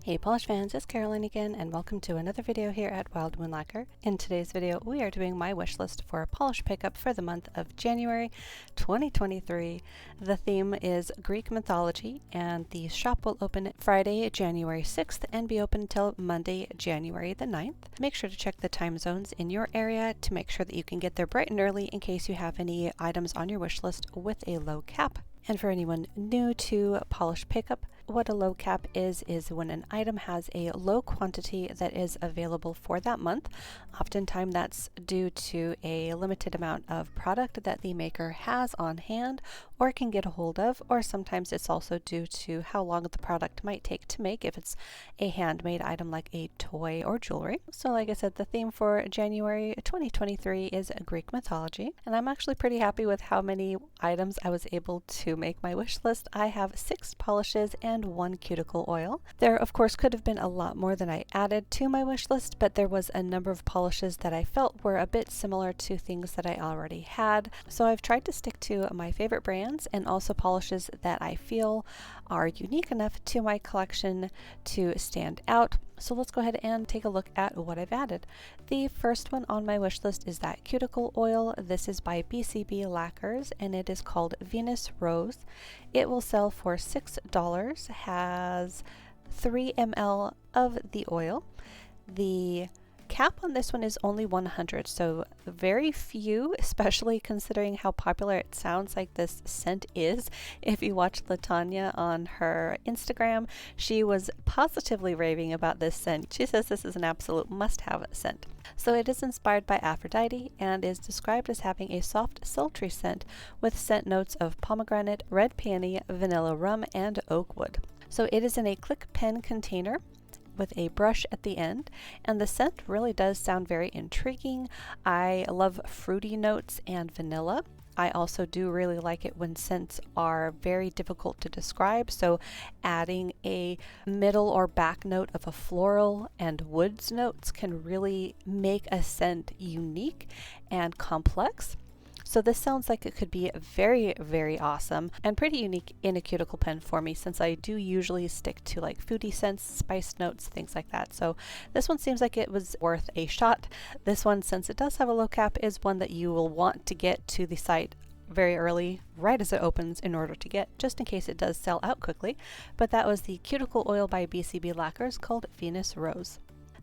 Hey polish fans, it's Caroline again, and welcome to another video here at Wild Moon Lacquer. In today's video, we are doing my wish list for a polish pickup for the month of January 2023. The theme is Greek Mythology, and the shop will open Friday, January 6th and be open until Monday, January the 9th. Make sure to check the time zones in your area to make sure that you can get there bright and early in case you have any items on your wish list with a low cap. And for anyone new to polish pickup, what a low cap is when an item has a low quantity that is available for that month. Oftentimes that's due to a limited amount of product that the maker has on hand or can get a hold of, or sometimes it's also due to how long the product might take to make if it's a handmade item like a toy or jewelry. So like I said, the theme for January 2023 is Greek mythology, and I'm actually pretty happy with how many items I was able to make my wish list. I have 6 polishes and 1 cuticle oil. There of course could have been a lot more than I added to my wish list, but there was a number of polishes that I felt were a bit similar to things that I already had. So I've tried to stick to my favorite brands and also polishes that I feel are unique enough to my collection to stand out. So let's go ahead and take a look at what I've added. The first one on my wish list is that cuticle oil. This is by BCB Lacquers and it is called Venus Rose. It will sell for $6, has 3 ml of the oil. The cap on this one is only 100, so very few, especially considering how popular it sounds like this scent is. If you watch Latanya on her Instagram, she was positively raving about this scent. She says this is an absolute must-have scent. So it is inspired by Aphrodite and is described as having a soft, sultry scent with scent notes of pomegranate, red peony, vanilla rum, and oak wood. So it is in a click pen container with a brush at the end, and the scent really does sound very intriguing. I love fruity notes and vanilla. I also do really like it when scents are very difficult to describe, so adding a middle or back note of a floral and woods notes can really make a scent unique and complex. So this sounds like it could be very, very awesome and pretty unique in a cuticle pen for me, since I do usually stick to like foodie scents, spice notes, things like that. So this one seems like it was worth a shot. This one, since it does have a low cap, is one that you will want to get to the site very early, right as it opens, in order to get, just in case it does sell out quickly. But that was the cuticle oil by BCB Lacquers called Venus Rose.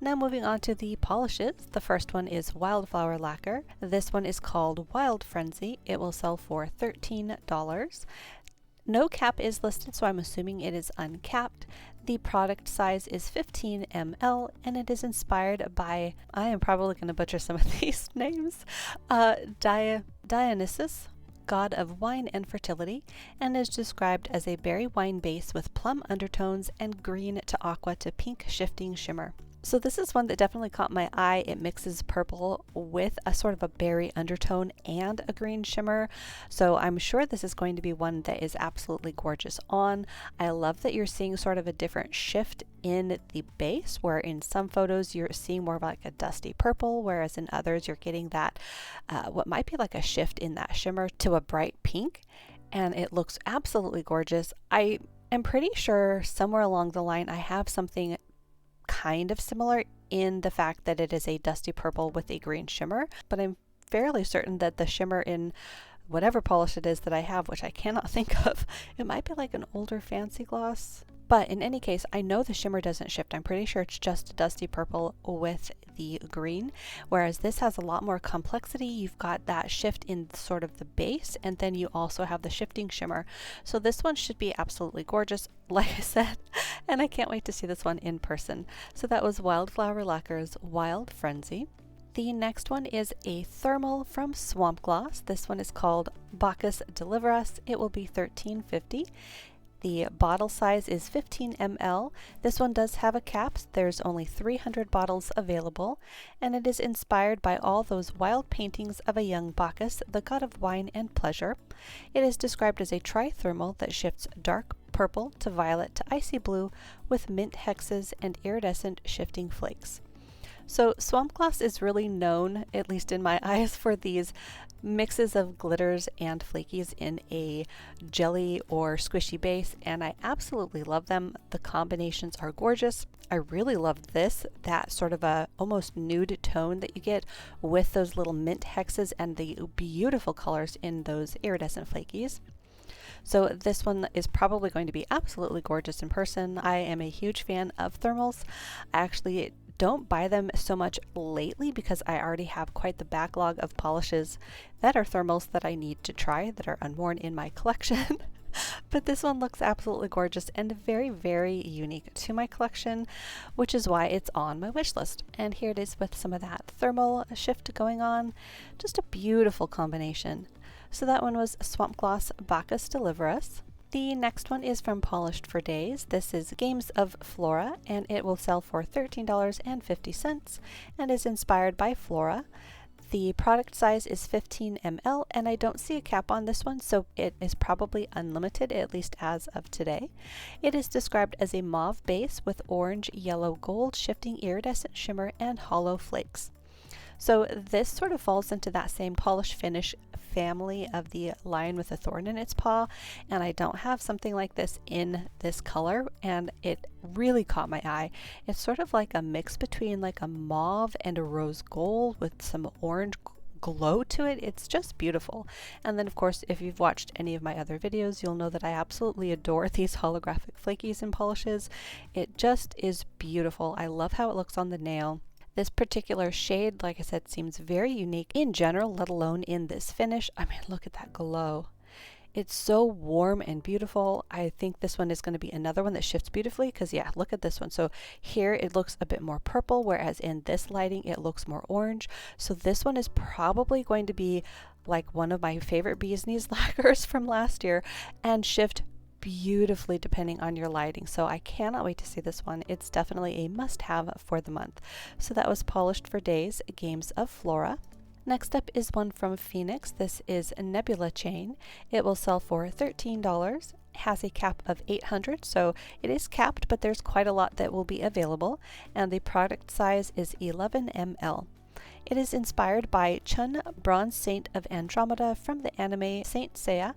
Now moving on to the polishes. The first one is Wildflower Lacquer. This one is called Wild Frenzy. It will sell for $13. No cap is listed, so I'm assuming it is uncapped. The product size is 15 ml and it is inspired by, I am probably going to butcher some of these names, Dionysus, god of wine and fertility, and is described as a berry wine base with plum undertones and green to aqua to pink shifting shimmer. So this is one that definitely caught my eye. It mixes purple with a sort of a berry undertone and a green shimmer. So I'm sure this is going to be one that is absolutely gorgeous on. I love that you're seeing sort of a different shift in the base, where in some photos you're seeing more of like a dusty purple, whereas in others you're getting that what might be like a shift in that shimmer to a bright pink. And it looks absolutely gorgeous. I am pretty sure somewhere along the line I have something kind of similar in the fact that it is a dusty purple with a green shimmer, but I'm fairly certain that the shimmer in whatever polish it is that I have, which I cannot think of, it might be like an older fancy gloss. But in any case, I know the shimmer doesn't shift. I'm pretty sure it's just a dusty purple with the green, whereas this has a lot more complexity. You've got that shift in sort of the base, and then you also have the shifting shimmer. So this one should be absolutely gorgeous, like I said, and I can't wait to see this one in person. So that was Wildflower Lacquer's Wild Frenzy. The next one is a thermal from Swamp Gloss. This one is called Bacchus Deliver Us. It will be $13.50. The bottle size is 15 ml. This one does have a cap. There's only 300 bottles available, and it is inspired by all those wild paintings of a young Bacchus, the god of wine and pleasure. It is described as a trithermal that shifts dark purple to violet to icy blue with mint hexes and iridescent shifting flakes. So Swamp Gloss is really known, at least in my eyes, for these mixes of glitters and flakies in a jelly or squishy base, and I absolutely love them. The combinations are gorgeous. I really love this, that sort of a almost nude tone that you get with those little mint hexes and the beautiful colors in those iridescent flakies. So this one is probably going to be absolutely gorgeous in person. I am a huge fan of thermals. I actually don't buy them so much lately because I already have quite the backlog of polishes that are thermals that I need to try that are unworn in my collection. But this one looks absolutely gorgeous and very, very unique to my collection, which is why it's on my wish list. And here it is with some of that thermal shift going on. Just a beautiful combination. So that one was Swamp Gloss Bacchus Deliver Us. The next one is from Polished for Days. This is Games of Flora, and it will sell for $13.50 and is inspired by Flora. The product size is 15 ml, and I don't see a cap on this one, so it is probably unlimited, at least as of today. It is described as a mauve base with orange, yellow, gold, shifting iridescent shimmer, and hollow flakes. So this sort of falls into that same polish finish family of the lion with a thorn in its paw, and I don't have something like this in this color, and it really caught my eye. It's sort of like a mix between like a mauve and a rose gold with some orange glow to it. It's just beautiful. And then of course, if you've watched any of my other videos, you'll know that I absolutely adore these holographic flakies and polishes. It just is beautiful. I love how it looks on the nail. This particular shade, like I said, seems very unique in general, let alone in this finish. I mean, look at that glow. It's so warm and beautiful. I think this one is going to be another one that shifts beautifully because, yeah, look at this one. So here it looks a bit more purple, whereas in this lighting it looks more orange. So this one is probably going to be like one of my favorite Bee's Knees lacquers from last year and shift beautifully depending on your lighting. So I cannot wait to see this one. It's definitely a must-have for the month. So that was Polished for Days, Games of Flora. Next up is one from Phoenix. This is a Nebula Chain. It will sell for $13. Has a cap of 800, so it is capped, but there's quite a lot that will be available, and the product size is 11 ml. It is inspired by Chun, Bronze Saint of Andromeda from the anime Saint Seiya,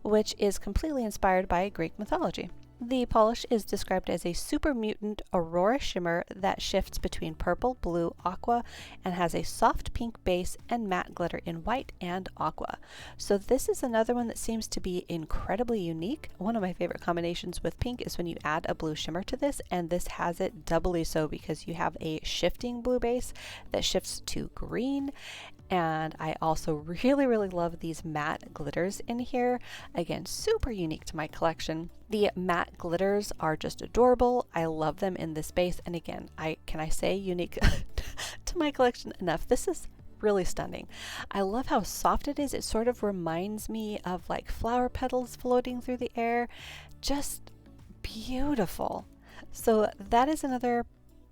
which is completely inspired by Greek mythology. The polish is described as a super mutant aurora shimmer that shifts between purple, blue, aqua, and has a soft pink base and matte glitter in white and aqua. So this is another one that seems to be incredibly unique. One of my favorite combinations with pink is when you add a blue shimmer to this, and this has it doubly so because you have a shifting blue base that shifts to green. And I also really love these matte glitters in here. Again, super unique to my collection. The matte glitters are just adorable. I love them in this base. And again, can I say unique to my collection enough? This is really stunning. I love how soft it is. It sort of reminds me of like flower petals floating through the air. Just beautiful. So that is another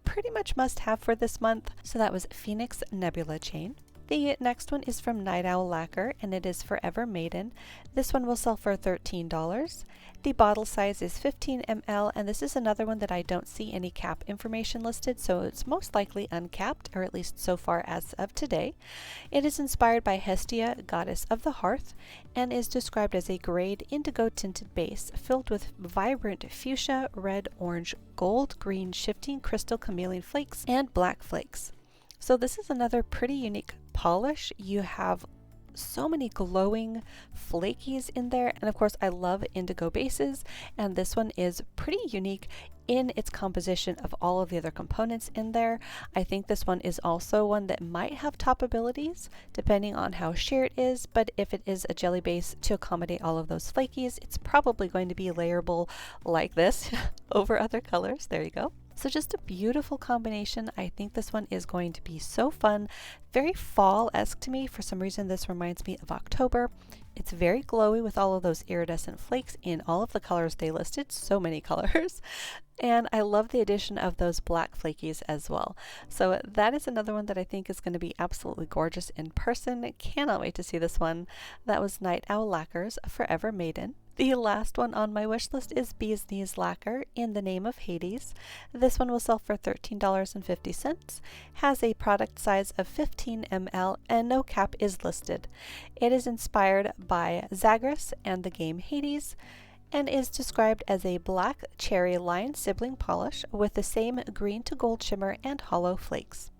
pretty much must have for this month. So that was Phoenix Nebula Chain. The next one is from Night Owl Lacquer, and it is Forever Maiden. This one will sell for $13. The bottle size is 15 ml, and this is another one that I don't see any cap information listed, so it's most likely uncapped, or at least so far as of today. It is inspired by Hestia, goddess of the hearth, and is described as a grade indigo tinted base filled with vibrant fuchsia, red, orange, gold, green, shifting crystal chameleon flakes, and black flakes. So this is another pretty unique polish. You have so many glowing flakies in there, and of course I love indigo bases, and this one is pretty unique in its composition of all of the other components in there. I think this one is also one that might have top abilities depending on how sheer it is, but if it is a jelly base to accommodate all of those flakies, it's probably going to be layerable like this over other colors. There you go. So just a beautiful combination. I think this one is going to be so fun, very fall-esque to me. For some reason this reminds me of October. It's very glowy with all of those iridescent flakes in all of the colors they listed, so many colors. And I love the addition of those black flakies as well. So that is another one that I think is going to be absolutely gorgeous in person. Cannot wait to see this one. That was Night Owl Lacquer's Forever Maiden. The last one on my wish list is Bee's Knees Lacquer in the Name of Hades. This one will sell for $13.50, has a product size of 15 ml, and no cap is listed. It is inspired by Zagreus and the game Hades, and is described as a black cherry line sibling polish with the same green to gold shimmer and hollow flakes.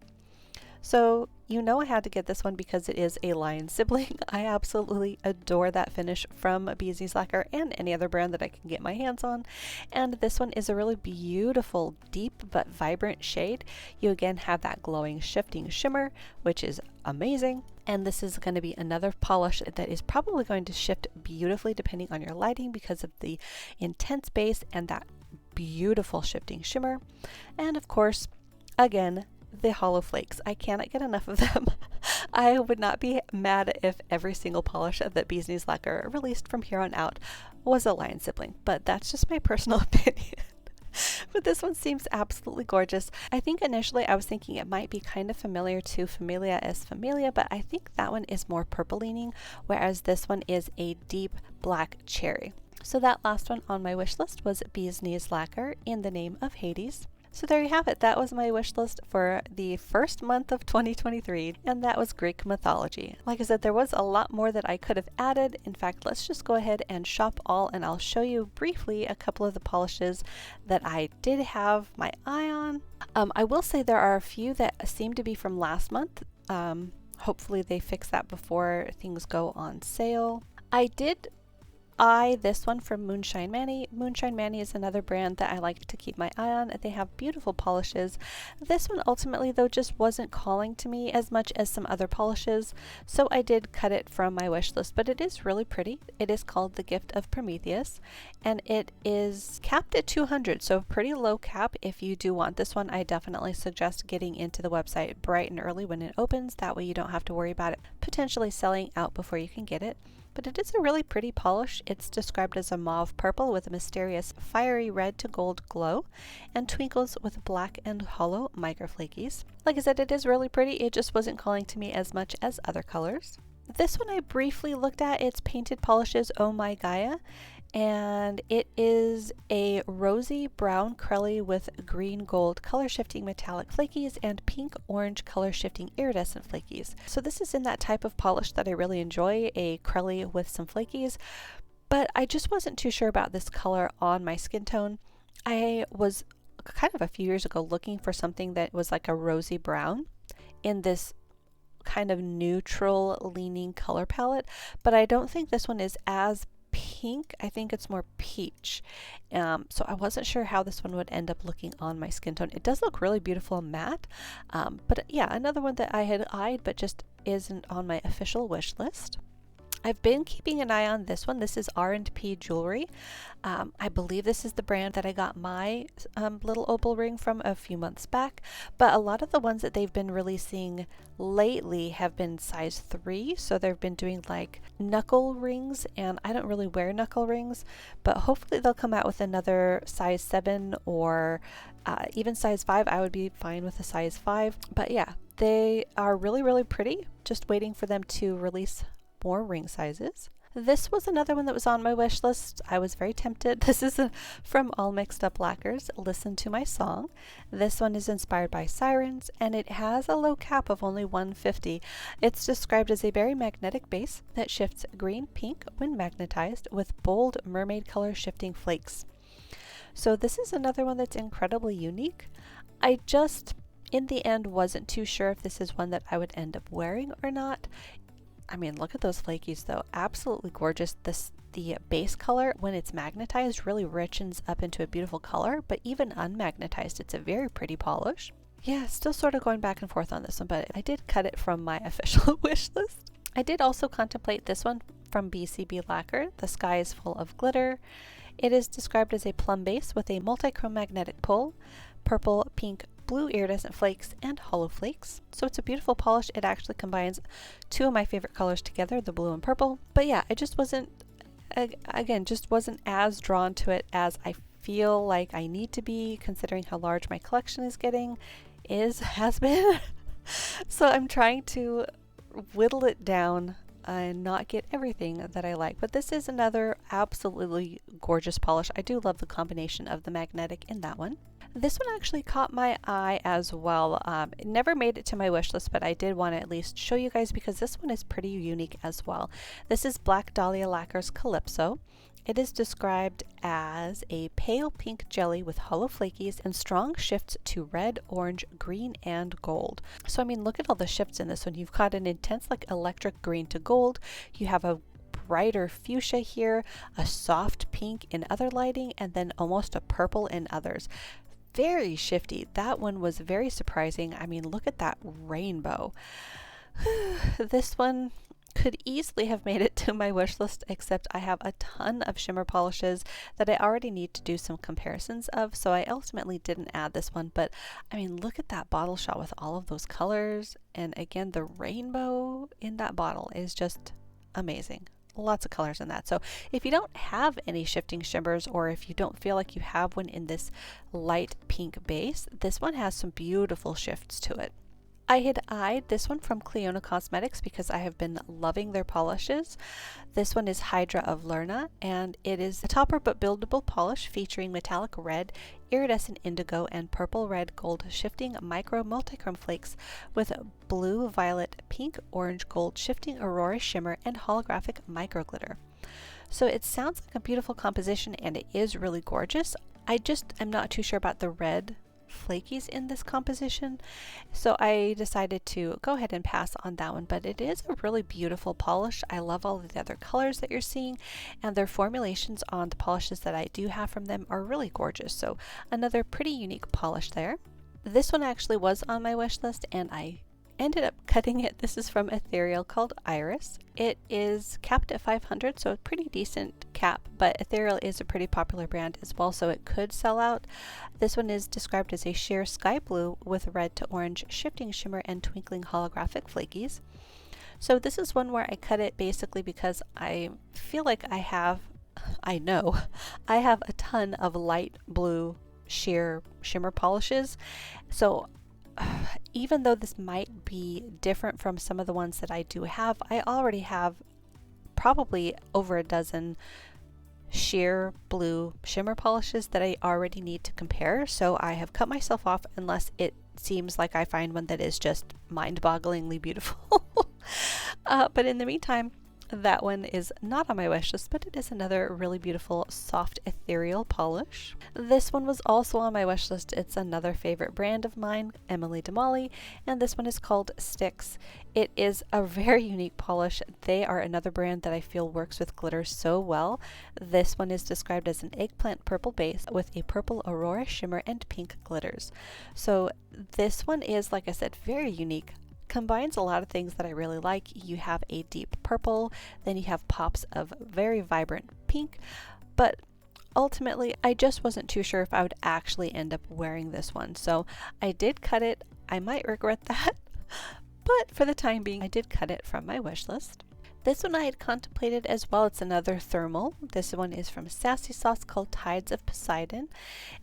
So you know I had to get this one because it is a lion sibling. I absolutely adore that finish from Bee's Knees Lacquer and any other brand that I can get my hands on. And this one is a really beautiful, deep but vibrant shade. You again have that glowing shifting shimmer, which is amazing. And this is going to be another polish that is probably going to shift beautifully depending on your lighting because of the intense base and that beautiful shifting shimmer. And of course, again, the hollow flakes. I cannot get enough of them. I would not be mad if every single polish that Bee's Knees Lacquer released from here on out was a lion sibling, but that's just my personal opinion. But this one seems absolutely gorgeous. I think initially I was thinking it might be kind of familiar to Familia es Familia, but I think that one is more purple leaning, whereas this one is a deep black cherry. So that last one on my wish list was Bee's Knees Lacquer in the Name of Hades. So there you have it. That was my wish list for the first month of 2023, and that was Greek mythology. Like I said, there was a lot more that I could have added. In fact, let's just go ahead and shop all, and I'll show you briefly a couple of the polishes that I did have my eye on. I will say there are a few that seem to be from last month. Hopefully they fix that before things go on sale. I did eye this one from Moonshine Manny. Moonshine Manny is another brand that I like to keep my eye on. They have beautiful polishes. This one ultimately though just wasn't calling to me as much as some other polishes, so I did cut it from my wish list, but it is really pretty. It is called The Gift of Prometheus, and it is capped at 200, so pretty low cap. If you do want this one, I definitely suggest getting into the website bright and early when it opens. That way you don't have to worry about it potentially selling out before you can get it. But it is a really pretty polish. It's described as a mauve purple with a mysterious fiery red to gold glow and twinkles with black and hollow microflakies. Like I said, it is really pretty. It just wasn't calling to me as much as other colors. This one I briefly looked at. It's Painted Polishes Oh My Gaia, and it is a rosy brown crelly with green gold color shifting metallic flakies and pink orange color shifting iridescent flakies. So this is in that type of polish that I really enjoy, a crelly with some flakies, but I just wasn't too sure about this color on my skin tone. I was kind of a few years ago looking for something that was like a rosy brown in this kind of neutral leaning color palette, but I don't think this one is as pink. I think it's more peach. So I wasn't sure how this one would end up looking on my skin tone. It does look really beautiful and matte, but yeah, another one that I had eyed but just isn't on my official wish list. I've been keeping an eye on this one. This is R&P Jewelry. I believe this is the brand that I got my little opal ring from a few months back, but a lot of the ones that they've been releasing lately have been size 3, so they've been doing like knuckle rings, and I don't really wear knuckle rings, but hopefully they'll come out with another size 7 or even size 5. I would be fine with a size 5, but yeah, they are really pretty. Just waiting for them to release more ring sizes. This was another one that was on my wish list. I was very tempted. This is from All Mixed Up Lacquers, Listen to My Song. This one is inspired by sirens, and it has a low cap of only 150. It's described as a very magnetic base that shifts green-pink when magnetized with bold mermaid color shifting flakes. So this is another one that's incredibly unique. I just, in the end, wasn't too sure if this is one that I would end up wearing or not. I mean, look at those flakies though. Absolutely gorgeous. The base color, when it's magnetized, really richens up into a beautiful color, but even unmagnetized, it's a very pretty polish. Yeah, still sort of going back and forth on this one, but I did cut it from my official wish list. I did also contemplate this one from BCB Lacquer, The Sky is Full of Glitter. It is described as a plum base with a multi-chrome magnetic pull, purple, pink, blue iridescent flakes, and hollow flakes. So it's a beautiful polish. It actually combines two of my favorite colors together, the blue and purple. But yeah, I just wasn't, again, just wasn't as drawn to it as I feel like I need to be, considering how large my collection is getting, has been. So I'm trying to whittle it down and not get everything that I like. But this is another absolutely gorgeous polish. I do love the combination of the magnetic in that one. This one actually caught my eye as well. It never made it to my wish list, but I did want to at least show you guys because this one is pretty unique as well. This is Black Dahlia Lacquer's Calypso. It is described as a pale pink jelly with hollow flakies and strong shifts to red, orange, green, and gold. So I mean, look at all the shifts in this one. You've got an intense like electric green to gold. You have a brighter fuchsia here, a soft pink in other lighting, and then almost a purple in others. Very shifty. That one was very surprising. I mean, look at that rainbow. This one could easily have made it to my wish list, except I have a ton of shimmer polishes that I already need to do some comparisons of, so I ultimately didn't add this one. But I mean, look at that bottle shot with all of those colors, and again, the rainbow in that bottle is just amazing. Lots of colors in that. So if you don't have any shifting shimmers, or if you don't feel like you have one in this light pink base, this one has some beautiful shifts to it. I had eyed this one from Cliona Cosmetics because I have been loving their polishes. This one is Hydra of Lerna, and it is a topper but buildable polish featuring metallic red, iridescent indigo, and purple red gold shifting micro multichrome flakes with blue, violet, pink, orange, gold shifting aurora shimmer and holographic micro glitter. So it sounds like a beautiful composition, and it is really gorgeous. I just am not too sure about the red flakies in this composition, so I decided to go ahead and pass on that one. But it is a really beautiful polish. I love all of the other colors that you're seeing, and their formulations on the polishes that I do have from them are really gorgeous. So another pretty unique polish there. This one actually was on my wish list, and I ended up cutting it. This is from Ethereal, called Iris. It is capped at 500, so a pretty decent cap, but Ethereal is a pretty popular brand as well, so it could sell out. This one is described as a sheer sky blue with red to orange shifting shimmer and twinkling holographic flakies. So this is one where I cut it basically because I feel like I have a ton of light blue sheer shimmer polishes. So even though this might be different from some of the ones that I do have, I already have probably over a dozen sheer blue shimmer polishes that I already need to compare. So I have cut myself off unless it seems like I find one that is just mind-bogglingly beautiful. But in the meantime, that one is not on my wish list, but it is another really beautiful soft ethereal polish. This one was also on my wish list. It's another favorite brand of mine, Emily Damali, and this one is called Sticks. It is a very unique polish. They are another brand that I feel works with glitter so well. This one is described as an eggplant purple base with a purple aurora shimmer and pink glitters. So this one is, like I said, very unique. Combines a lot of things that I really like. You have a deep purple, then you have pops of very vibrant pink, but ultimately I just wasn't too sure if I would actually end up wearing this one. So I did cut it. I might regret that, but for the time being I did cut it from my wish list. This one I had contemplated as well. It's another thermal. This one is from Sassy Sauce, called Tides of Poseidon,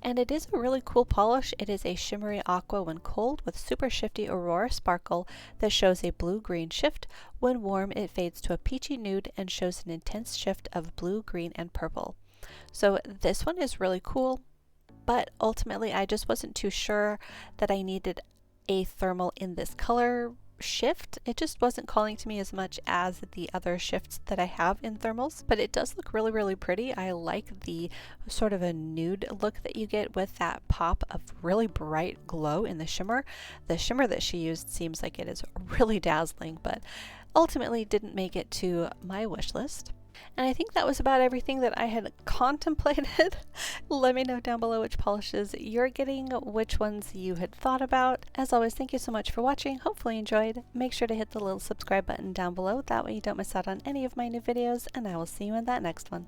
and it is a really cool polish. It is a shimmery aqua when cold with super shifty aurora sparkle that shows a blue-green shift. When warm, it fades to a peachy nude and shows an intense shift of blue, green, and purple. So this one is really cool, but ultimately I just wasn't too sure that I needed a thermal in this color shift. It just wasn't calling to me as much as the other shifts that I have in thermals, but it does look really, really pretty. I like the sort of a nude look that you get with that pop of really bright glow in the shimmer. The shimmer that she used seems like it is really dazzling, but ultimately didn't make it to my wish list. And I think that was about everything that I had contemplated. Let me know down below which polishes you're getting, which ones you had thought about. As always, thank you so much for watching. Hopefully you enjoyed. Make sure to hit the little subscribe button down below. That way you don't miss out on any of my new videos, and I will see you in that next one.